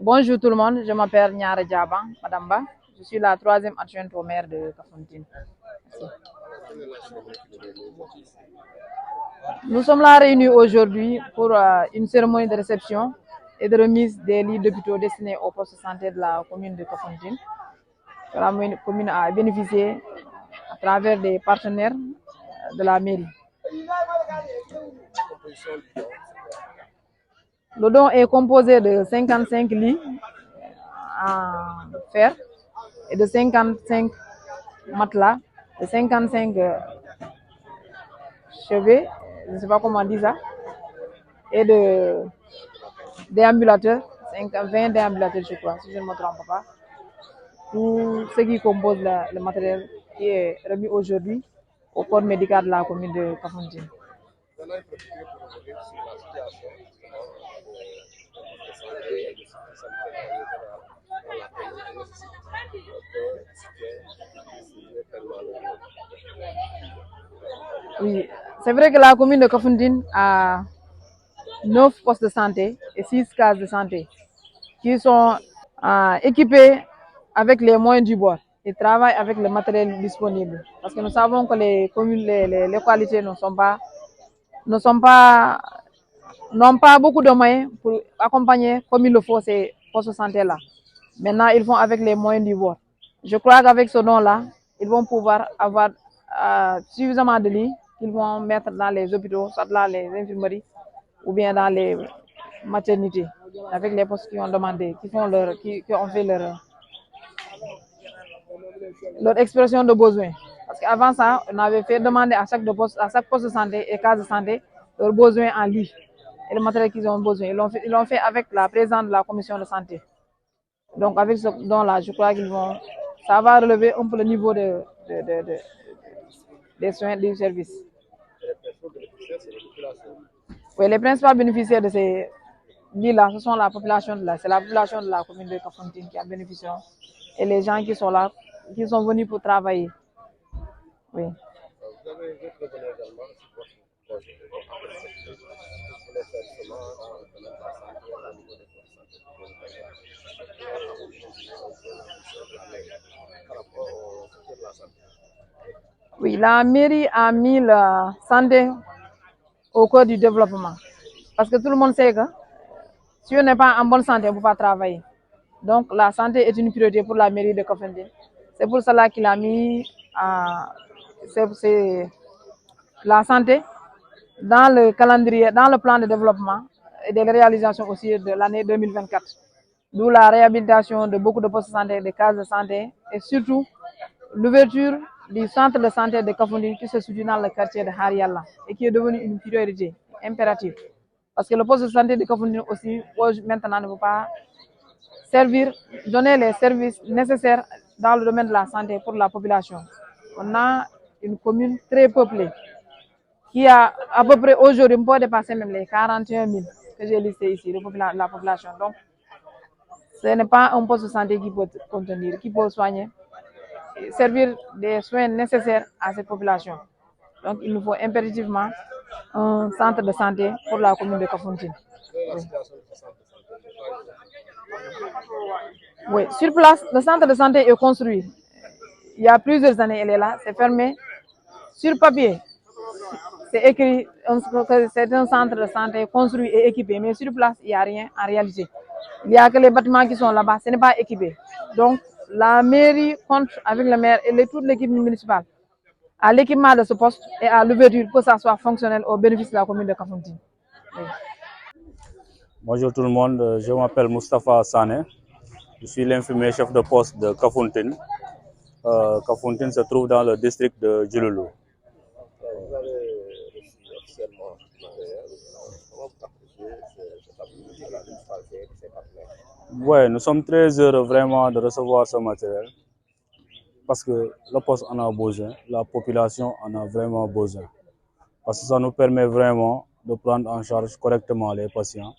Bonjour tout le monde, je m'appelle Nyara Diaba, Madame Ba. Je suis la 3e adjointe au maire de Kafountine. Nous sommes là réunis aujourd'hui pour une cérémonie de réception et de remise des lits d'hôpitaux destinés au poste de santé de la commune de Kafountine. La commune a bénéficié à travers des partenaires de la mairie. Le don est composé de 55 lits en fer et de 55 matelas, de 55 chevets, je ne sais pas comment on dit ça, et de déambulateurs, 20 déambulateurs je crois, si je ne me trompe pas. Tout ce qui compose le matériel qui est remis aujourd'hui au corps médical de la commune de Kafountine. Oui, c'est vrai que la commune de Kafountine a 9 postes de santé et 6 cases de santé qui sont équipés avec les moyens du bord et travaillent avec le matériel disponible. Parce que nous savons que les communes, les localités n'ont pas beaucoup de moyens pour accompagner comme il le faut ces postes de santé-là. Maintenant, ils font avec les moyens du bord. Je crois qu'avec ce don-là, ils vont pouvoir avoir suffisamment de lits qu'ils vont mettre dans les hôpitaux, soit dans les infirmeries ou bien dans les maternités, avec les postes qui ont demandé, qui ont fait leur expression de besoin. Parce qu'avant ça, on avait fait demander à chaque poste de santé et case de santé leurs besoins en lit et le matériel qu'ils ont besoin. Ils l'ont fait avec la présidente de la commission de santé. Donc avec ce don-là, je crois ça va relever un peu le niveau des soins du service. Oui, les principaux bénéficiaires de ces lits-là, ce sont c'est la population de la commune de Kafountine qui a bénéficié et les gens qui sont là, qui sont venus pour travailler. Oui. Oui, la mairie a mis la santé au cœur du développement. Parce que tout le monde sait que si on n'est pas en bonne santé, on ne peut pas travailler. Donc la santé est une priorité pour la mairie de Kafountine. C'est pour cela qu'il a mis la santé dans le calendrier, dans le plan de développement et de réalisation aussi de l'année 2024. D'où la réhabilitation de beaucoup de postes de santé, des cases de santé et surtout l'ouverture du centre de santé de Kafountine qui se situe dans le quartier de Harialla et qui est devenu une priorité impérative. Parce que le poste de santé de Kafountine aussi, maintenant, ne peut pas donner les services nécessaires dans le domaine de la santé pour la population. On a une commune très peuplée qui a à peu près aujourd'hui, on peut dépasser même les 41 000 que j'ai listé ici, la population. Donc, ce n'est pas un poste de santé qui peut contenir, qui peut soigner, servir des soins nécessaires à cette population. Donc, il nous faut impérativement un centre de santé pour la commune de Kafountine. Oui, sur place, le centre de santé est construit. Il y a plusieurs années, elle est là, c'est fermé. Sur papier, c'est écrit que c'est un centre de santé construit et équipé, mais sur place, il n'y a rien en réalité. Il n'y a que les bâtiments qui sont là-bas, ce n'est pas équipé. Donc, la mairie compte avec le maire et toute l'équipe municipale à l'équipement de ce poste et à l'ouverture que ça soit fonctionnel au bénéfice de la commune de Kafountine. Oui. Bonjour tout le monde, je m'appelle Moustapha Sané. Je suis l'infirmier chef de poste de Kafountine. Kafountine se trouve dans le district de Djiloulou. Vous avez reçu officiellement comment vous appréciez cet appui de la municipalité et de ses partenaires? Oui, nous sommes très heureux vraiment de recevoir ce matériel parce que le poste en a besoin, la population en a vraiment besoin. Parce que ça nous permet vraiment de prendre en charge correctement les patients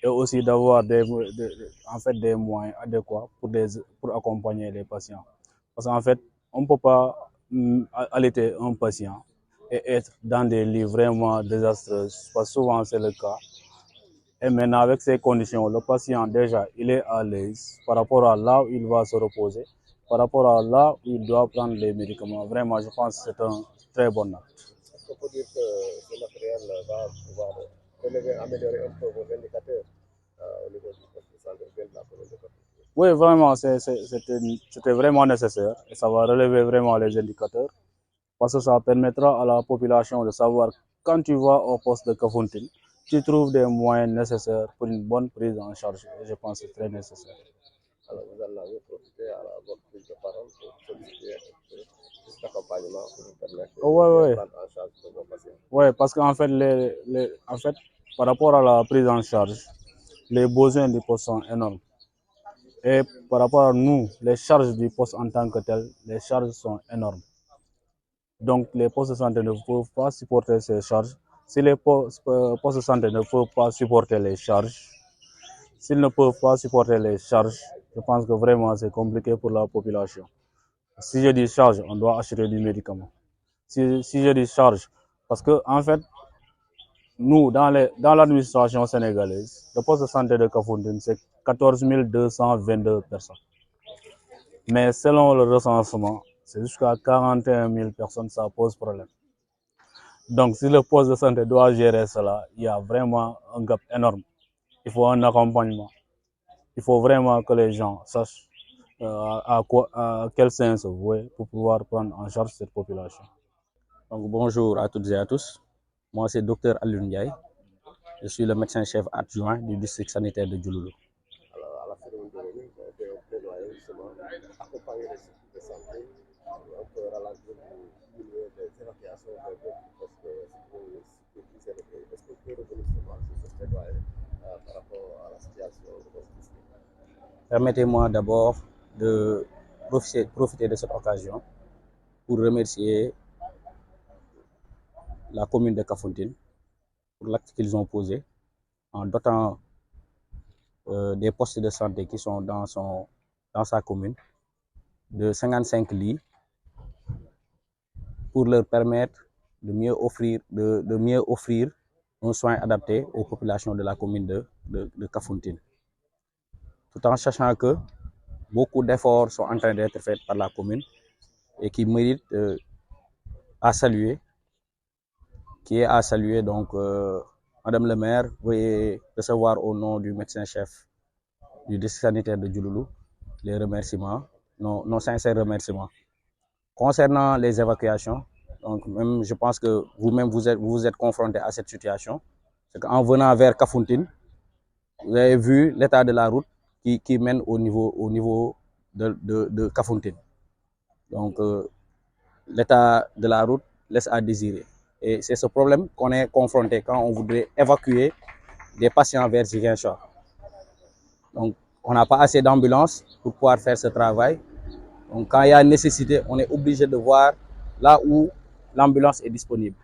et aussi d'avoir des moyens adéquats pour accompagner les patients. Parce qu'en fait, on ne peut pas allaiter un patient et être dans des lits vraiment désastreux, parce que souvent c'est le cas. Et maintenant, avec ces conditions, le patient, déjà, il est à l'aise par rapport à là où il va se reposer, par rapport à là où il doit prendre les médicaments. Vraiment, je pense que c'est un très bon acte. Est-ce qu'on peut dire que ce matériel va pouvoir relever, améliorer un peu vos indicateurs au niveau du poste de santé de la commune de Kafountine? Oui, vraiment, c'était vraiment nécessaire et ça va relever vraiment les indicateurs parce que ça permettra à la population de savoir quand tu vas au poste de Kafountine, tu trouves des moyens nécessaires pour une bonne prise en charge. Et je pense que c'est très nécessaire. Alors, vous en avez profité à votre prise de parole pour solliciter cet accompagnement pour vous permettre de prendre en charge de vos patients. Oui, parce qu'en fait, en fait, par rapport à la prise en charge, les besoins du poste sont énormes. Et par rapport à nous, les charges du poste en tant que tel, les charges sont énormes. Donc, les postes de santé ne peuvent pas supporter ces charges. Si les postes de santé ne peuvent pas supporter les charges, s'ils ne peuvent pas supporter les charges, je pense que vraiment c'est compliqué pour la population. Si je dis charge, on doit acheter du médicament. Si je dis charge, parce que en fait, nous, dans l'administration sénégalaise, le poste de santé de Kafountine, c'est 14 222 personnes. Mais selon le recensement, c'est jusqu'à 41 000 personnes, ça pose problème. Donc, si le poste de santé doit gérer cela, il y a vraiment un gap énorme. Il faut un accompagnement. Il faut vraiment que les gens sachent à quel sens se vouer pour pouvoir prendre en charge cette population. Donc, bonjour à toutes et à tous. Moi, c'est Dr Alioune Ndiaye. Je suis le médecin-chef adjoint du district sanitaire de Diouloulou. Alors, à la cérémonie de remise, on fait un plaidoyer justement accompagner les services de santé, un peu ralentir ou diminuer les évacuations vers d'autres postes sécurisés. Est-ce que vous pouvez revenir justement sur ce plaidoyer par rapport à la situation de votre district? Permettez-moi d'abord de profiter de cette occasion pour remercier la commune de Kafountine pour l'acte qu'ils ont posé en dotant des postes de santé qui sont dans sa commune de 55 lits pour leur permettre de mieux offrir un soin adapté aux populations de la commune de Kafountine. Tout en sachant que beaucoup d'efforts sont en train d'être faits par la commune et qui méritent à saluer, donc Madame le maire, veuillez recevoir au nom du médecin-chef du district sanitaire de Diouloulou les remerciements, nos sincères remerciements. Concernant les évacuations, donc même je pense que vous-même vous êtes confronté à cette situation. C'est qu'en venant vers Kafountine, vous avez vu l'état de la route qui mène au niveau de Kafountine. Donc l'état de la route laisse à désirer. Et c'est ce problème qu'on est confronté quand on voudrait évacuer des patients vers Ziguinchor. Donc, on n'a pas assez d'ambulances pour pouvoir faire ce travail. Donc, quand il y a nécessité, on est obligé de voir là où l'ambulance est disponible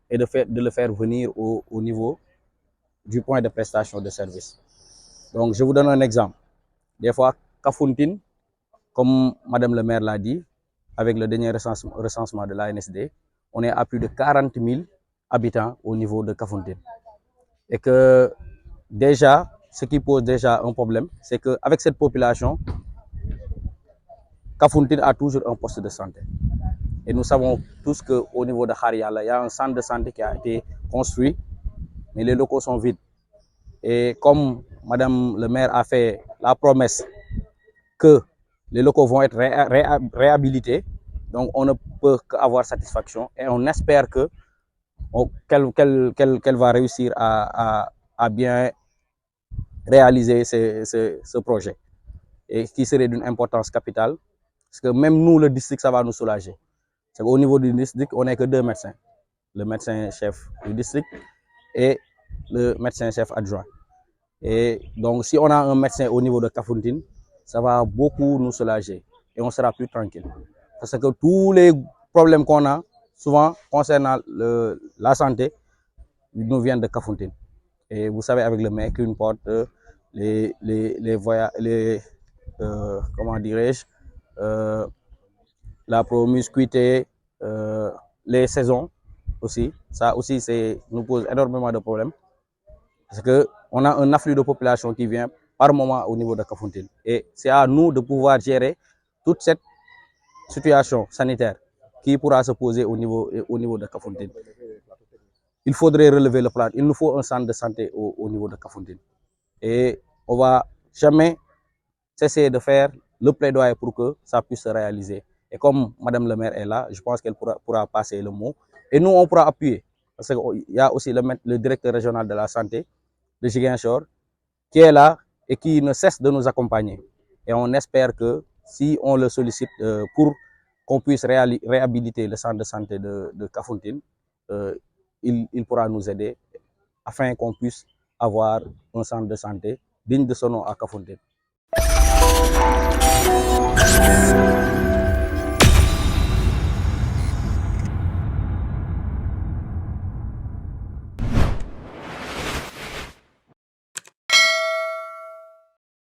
et de le faire venir au niveau du point de prestation de service. Donc, je vous donne un exemple. Des fois, Kafountine, comme Madame le maire l'a dit, avec le dernier recensement de l'ANSD, on est à plus de 40 000 habitants au niveau de Kafountine. Et que déjà, ce qui pose déjà un problème, c'est qu'avec cette population, Kafountine a toujours un poste de santé. Et nous savons tous qu'au niveau de Khariala, il y a un centre de santé qui a été construit, mais les locaux sont vides. Et comme Madame le maire a fait la promesse que les locaux vont être réhabilités, donc on ne peut qu'avoir satisfaction et on espère qu'elle va réussir à bien réaliser ce projet et qui serait d'une importance capitale. Parce que même nous, le district, ça va nous soulager. C'est qu'au niveau du district, on n'est que 2 médecins. Le médecin-chef du district et le médecin-chef adjoint. Et donc, si on a un médecin au niveau de Kafountine, ça va beaucoup nous soulager et on sera plus tranquille. Parce que tous les problèmes qu'on a, souvent concernant la santé, nous viennent de Kafountine. Et vous savez, avec le maire, qu'une porte, comment dirais-je, la promiscuité, les saisons aussi, ça aussi nous pose énormément de problèmes. Parce que on a un afflux de population qui vient par moment au niveau de Kafountine. Et c'est à nous de pouvoir gérer toute cette situation sanitaire qui pourra se poser au niveau de Kafountine. Il faudrait relever le plan. Il nous faut un centre de santé au niveau de Kafountine. Et on va jamais cesser de faire le plaidoyer pour que ça puisse se réaliser. Et comme Madame le maire est là, je pense qu'elle pourra passer le mot. Et nous, on pourra appuyer. Parce qu'il y a aussi le directeur régional de la santé de Ziguinchor qui est là et qui ne cesse de nous accompagner. Et on espère que si on le sollicite pour qu'on puisse réhabiliter le centre de santé de Kafountine, il pourra nous aider afin qu'on puisse avoir un centre de santé digne de son nom à Kafountine.